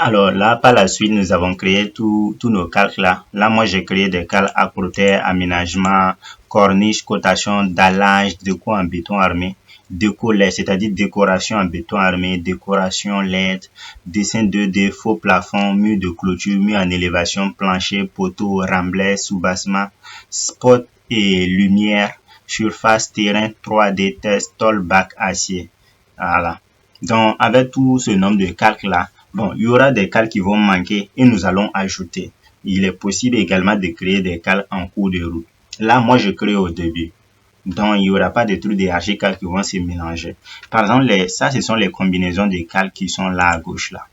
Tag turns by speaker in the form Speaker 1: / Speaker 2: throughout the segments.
Speaker 1: Alors là, par la suite, nous avons créé tous nos calques là. Là, moi, j'ai créé des calques à acrotaires, aménagement, corniche, cotation, dallage, déco en béton armé, déco LED, c'est-à-dire décoration en béton armé, décoration LED, dessin 2D, faux plafond, mur de clôture, mur en élévation, plancher, poteau, remblai, soubassement, spot et lumière, surface, terrain, 3D, test, tôle, bac, acier. Voilà. Donc, avec tout ce nombre de calques là, bon, il y aura des calques qui vont manquer et nous allons ajouter. Il est possible également de créer des calques en cours de route. Là, moi, je crée au début. Donc, il n'y aura pas de trucs de archicalques qui vont se mélanger. Par exemple, ça, ce sont les combinaisons de calques qui sont là à gauche, là.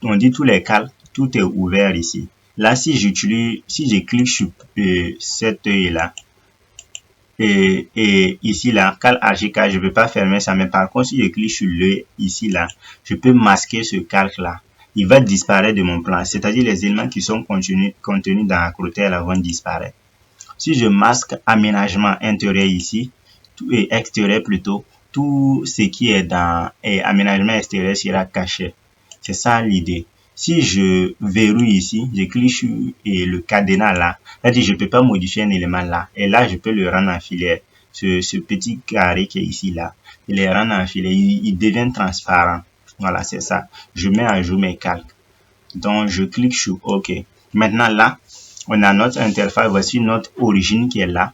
Speaker 1: On dit tous les calques, tout est ouvert ici. Là, si je clique sur cet œil-là, et ici là, calque archicad, je ne peux pas fermer ça, mais par contre, si je clique sur l'œil ici là, je peux masquer ce calque là. Il va disparaître de mon plan, c'est-à-dire les éléments qui sont contenus dans la croûte là vont disparaître. Si je masque aménagement intérieur ici, et extérieur plutôt, tout ce qui est dans aménagement extérieur sera caché. C'est ça l'idée. Si je verrouille ici, je clique sur le cadenas là, c'est-à-dire je ne peux pas modifier un élément là. Et là, je peux le rendre en filet. Ce petit carré qui est ici là, je le rends en filet. Il devient transparent. Voilà, c'est ça. Je mets à jour mes calques. Donc, je clique sur OK. Maintenant là, on a notre interface. Voici notre origine qui est là.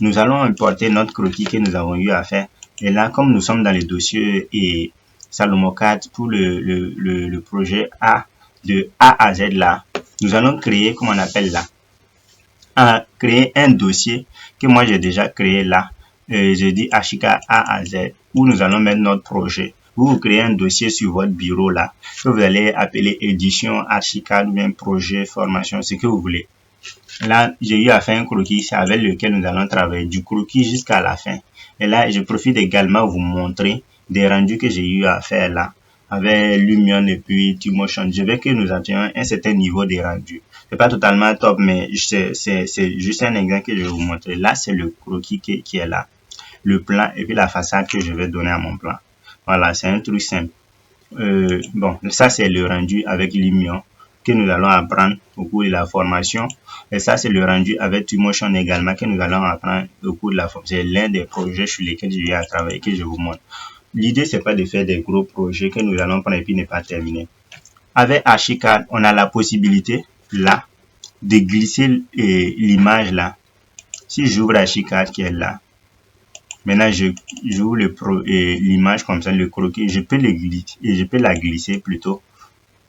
Speaker 1: Nous allons importer notre croquis que nous avons eu à faire. Et là, comme nous sommes dans le dossier et Salomon 4 pour le projet A, de A à Z là, nous allons créer, comme on appelle là, créer un dossier que moi j'ai déjà créé là. Je dis Archicad A à Z, où nous allons mettre notre projet. Vous créez un dossier sur votre bureau là, que vous allez appeler édition Archicad ou bien projet, formation, ce que vous voulez. Là, j'ai eu à faire un croquis, c'est avec lequel nous allons travailler du croquis jusqu'à la fin. Et là, je profite également vous montrer des rendus que j'ai eu à faire là, avec Lumion et puis Twinmotion. Je veux que nous atteignons un certain niveau de rendu. C'est pas totalement top, mais c'est juste un exemple que je vais vous montrer. Là, c'est le croquis qui est là. Le plan et puis la façade que je vais donner à mon plan. Voilà, c'est un truc simple. Bon, ça, c'est le rendu avec Lumion que nous allons apprendre au cours de la formation. Et ça, c'est le rendu avec Twinmotion également que nous allons apprendre au cours de la formation. C'est l'un des projets sur lesquels je vais travailler, que je vous montre. L'idée, c'est pas de faire des gros projets que nous allons prendre et puis ne pas terminer. Avec Archicad, on a la possibilité, là, de glisser l'image là. Si j'ouvre Archicad qui est là, maintenant j'ouvre l'image comme ça, le croquis, je peux la glisser plutôt.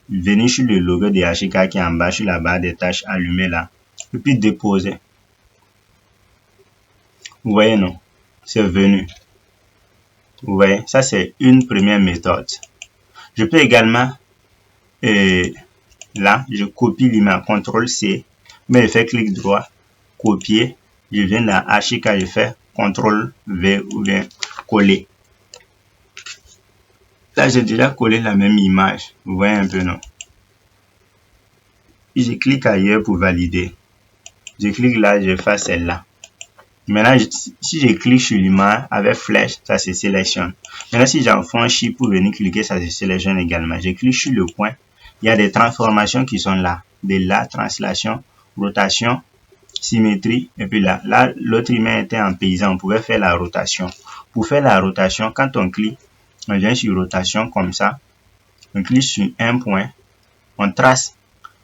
Speaker 1: Venir sur le logo de Archicad qui est en bas, sur la barre des tâches allumée là, et puis déposer. Vous voyez, non? C'est venu. Vous voyez, ça c'est une première méthode. Je peux également, là, je copie l'image, CTRL-C, mais je fais clic droit, copier, je viens dans Archicad, je fais CTRL-V ou bien coller. Là, j'ai déjà collé la même image. Vous voyez un peu, non? Et je clique ailleurs pour valider. Je clique là, je fais celle-là. Maintenant, si je clique sur l'image avec flèche, ça se sélectionne. Maintenant, si j'enfonce Shift pour venir cliquer, ça se sélectionne également. Je clique sur le point. Il y a des transformations qui sont là. De là, translation, rotation, symétrie. Et puis là, l'autre image était en paysan. On pouvait faire la rotation. Pour faire la rotation, quand on clique, on vient sur rotation comme ça. On clique sur un point. On trace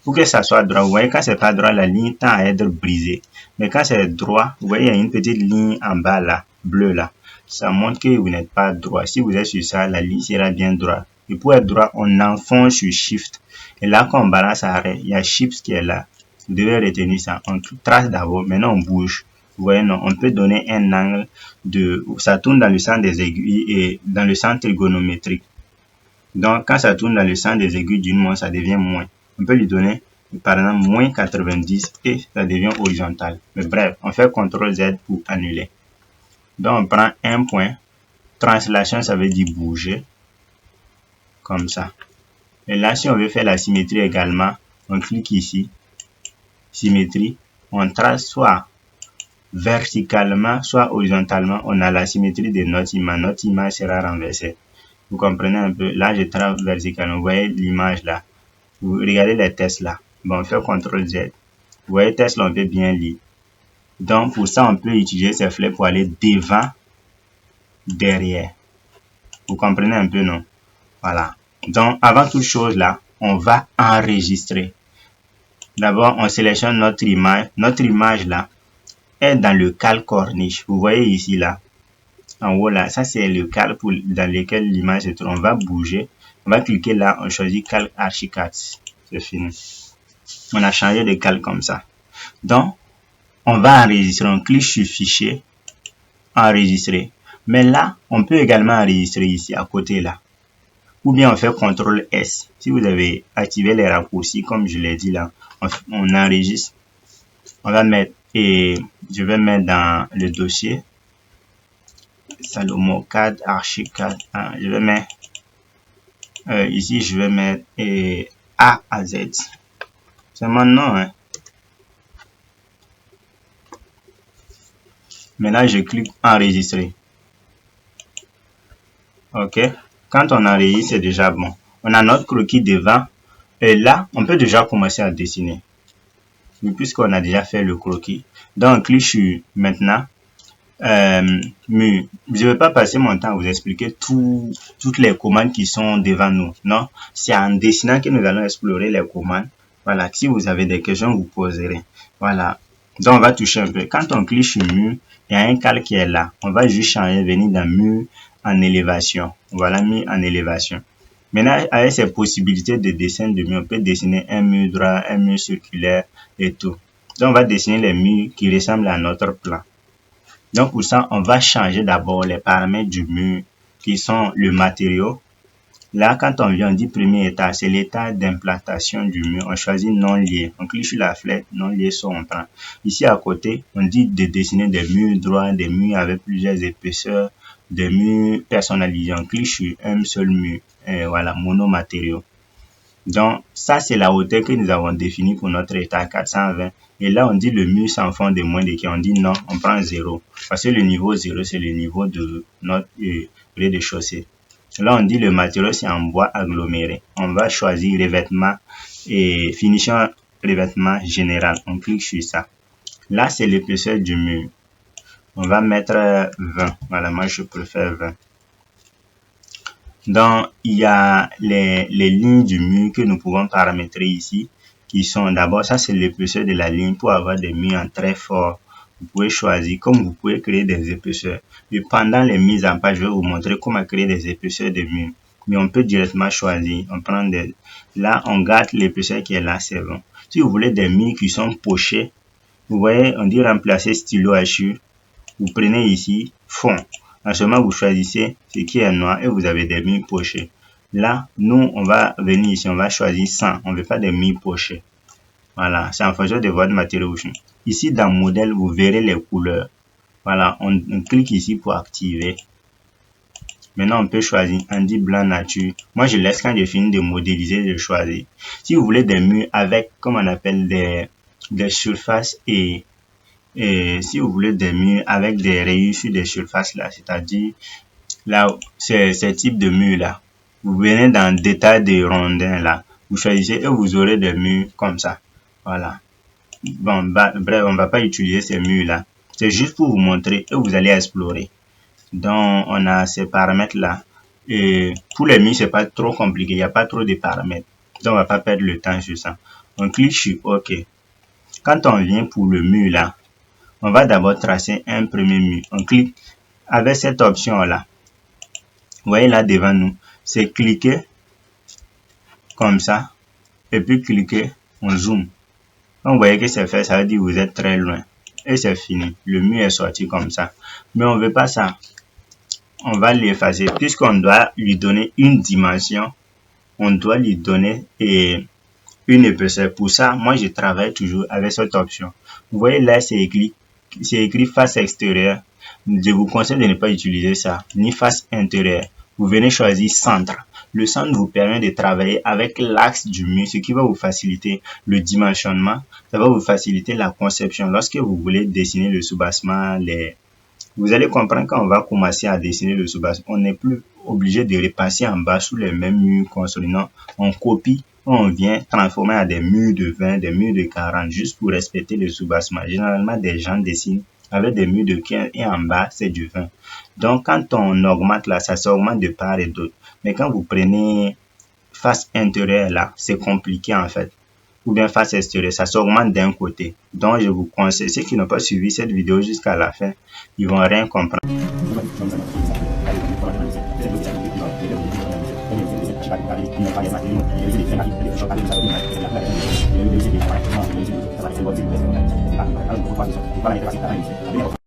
Speaker 1: pour que ça soit droit. Vous voyez, quand c'est pas droit, la ligne tend à être brisée. Mais quand c'est droit, vous voyez, il y a une petite ligne en bas là, bleue là. Ça montre que vous n'êtes pas droit. Si vous êtes sur ça, la ligne sera bien droite. Et pour être droit, on enfonce sur Shift. Et là, quand on balance arrêt, il y a Shift qui est là. Vous devez retenir ça. On trace d'abord, maintenant on bouge. Vous voyez, non, on peut donner un angle ça tourne dans le sens des aiguilles et dans le sens trigonométrique. Donc, quand ça tourne dans le sens des aiguilles d'une montre, ça devient moins. On peut lui donner, par exemple, moins 90 et ça devient horizontal. Mais bref, on fait CTRL Z pour annuler. Donc, on prend un point. Translation, ça veut dire bouger. Comme ça. Et là, si on veut faire la symétrie également, on clique ici. Symétrie. On trace soit verticalement, soit horizontalement. On a la symétrie de notre image. Notre image sera renversée. Vous comprenez un peu? Là, je trace verticalement. Vous voyez l'image là. Vous regardez les tests là. Bon, on fait CTRL Z. Vous voyez, test là, on peut bien lire. Donc, pour ça, on peut utiliser ces flèches pour aller devant, derrière. Vous comprenez un peu, non? Voilà. Donc, avant toute chose là, on va enregistrer. D'abord, on sélectionne notre image. Notre image là est dans le calque corniche. Vous voyez ici là. En haut là, ça c'est le calque dans lequel l'image se trouve. On va bouger. On va cliquer là, on choisit calque Archicad. C'est fini. On a changé de calque comme ça. Donc, on va enregistrer. On clique sur fichier, enregistrer. Mais là, on peut également enregistrer ici à côté là. Ou bien on fait CTRL S. Si vous avez activé les raccourcis, comme je l'ai dit là, on enregistre. On va mettre, et je vais mettre dans le dossier SalomoCAD Archicad. Je vais mettre ici, je vais mettre A à Z. C'est mon nom. Hein. Maintenant, je clique enregistrer. OK. Quand on enregistre, c'est déjà bon. On a notre croquis devant. Et là, on peut déjà commencer à dessiner. Puisqu'on a déjà fait le croquis. Donc, on clique sur maintenant. Je ne vais pas passer mon temps à vous expliquer toutes les commandes qui sont devant nous. Non, c'est en dessinant que nous allons explorer les commandes. Voilà, si vous avez des questions, vous poserez. Voilà. Donc, on va toucher un peu. Quand on clique sur mur, il y a un calque qui est là. On va juste changer, venir dans mur en élévation. Voilà, mis en élévation. Maintenant, avec ces possibilités de dessin de mur, on peut dessiner un mur droit, un mur circulaire et tout. Donc, on va dessiner les murs qui ressemblent à notre plan. Donc, pour ça, on va changer d'abord les paramètres du mur qui sont le matériau. Là, quand on vient, on dit premier état, c'est l'état d'implantation du mur. On choisit non lié. On clique sur la flèche, non lié, ça on prend. Ici à côté, on dit de dessiner des murs droits, des murs avec plusieurs épaisseurs, des murs personnalisés. On clique sur un seul mur. Et voilà, monomatériau. Donc, ça, c'est la hauteur que nous avons définie pour notre état 420. Et là, on dit le mur sans fond de moins de qui. On dit non, on prend 0. Parce que le niveau 0, c'est le niveau de notre rez-de-chaussée. Là, on dit le matériau, c'est en bois aggloméré. On va choisir revêtement et finition revêtement général. On clique sur ça. Là, c'est l'épaisseur du mur. On va mettre 20. Voilà, moi, je préfère 20. Donc, il y a les lignes du mur que nous pouvons paramétrer ici, qui sont d'abord, ça c'est l'épaisseur de la ligne pour avoir des murs en très fort. Vous pouvez choisir, comme vous pouvez créer des épaisseurs. Et pendant les mises en page, je vais vous montrer comment créer des épaisseurs de murs. Mais on peut directement choisir. On prend des, là, on garde l'épaisseur qui est là, c'est bon. Si vous voulez des murs qui sont pochés, vous voyez, on dit remplacer stylo hachure. Vous prenez ici, fond. En ce moment, vous choisissez ce qui est noir et vous avez des murs pochés. Là, nous, on va venir ici, on va choisir 100. On ne veut pas des murs pochés. Voilà, c'est en fonction de votre matériau. Ici, dans modèle, vous verrez les couleurs. Voilà, on clique ici pour activer. Maintenant, on peut choisir on dit blanc nature. Moi, je laisse quand je finis de modéliser, je choisis. Si vous voulez des murs avec, comme on appelle, des surfaces et si vous voulez des murs avec des rayures sur des surfaces là, c'est-à-dire là, ces types de murs là, vous venez dans détail des rondins là, vous choisissez et vous aurez des murs comme ça. Voilà. Bon, bref, on va pas utiliser ces murs là. C'est juste pour vous montrer et vous allez explorer. Donc, on a ces paramètres là. Et pour les murs, c'est pas trop compliqué, il n'y a pas trop de paramètres. Donc, on va pas perdre le temps sur ça. On clique sur OK. Quand on vient pour le mur là, on va d'abord tracer un premier mur. On clique avec cette option-là. Vous voyez là devant nous, c'est cliquer comme ça. Et puis cliquer, on zoom. Quand vous voyez que c'est fait, ça veut dire que vous êtes très loin. Et c'est fini. Le mur est sorti comme ça. Mais on ne veut pas ça. On va l'effacer. Puisqu'on doit lui donner une dimension, on doit lui donner une épaisseur. Pour ça, moi, je travaille toujours avec cette option. Vous voyez là, c'est écrit face extérieure. Je vous conseille de ne pas utiliser ça, ni face intérieure. Vous venez choisir centre. Le centre vous permet de travailler avec l'axe du mur, ce qui va vous faciliter le dimensionnement. Ça va vous faciliter la conception. Lorsque vous voulez dessiner le soubassement, vous allez comprendre quand on va commencer à dessiner le soubassement, on n'est plus obligé de repasser en bas sous les mêmes murs construits. Non, on copie On vient transformer à des murs de 20, des murs de 40, juste pour respecter le soubassement. Généralement, des gens dessinent avec des murs de 15 et en bas, c'est du 20. Donc, quand on augmente là, ça s'augmente de part et d'autre. Mais quand vous prenez face intérieure là, c'est compliqué en fait. Ou bien face extérieure, ça s'augmente d'un côté. Donc, je vous conseille, ceux qui n'ont pas suivi cette vidéo jusqu'à la fin, ils vont rien comprendre.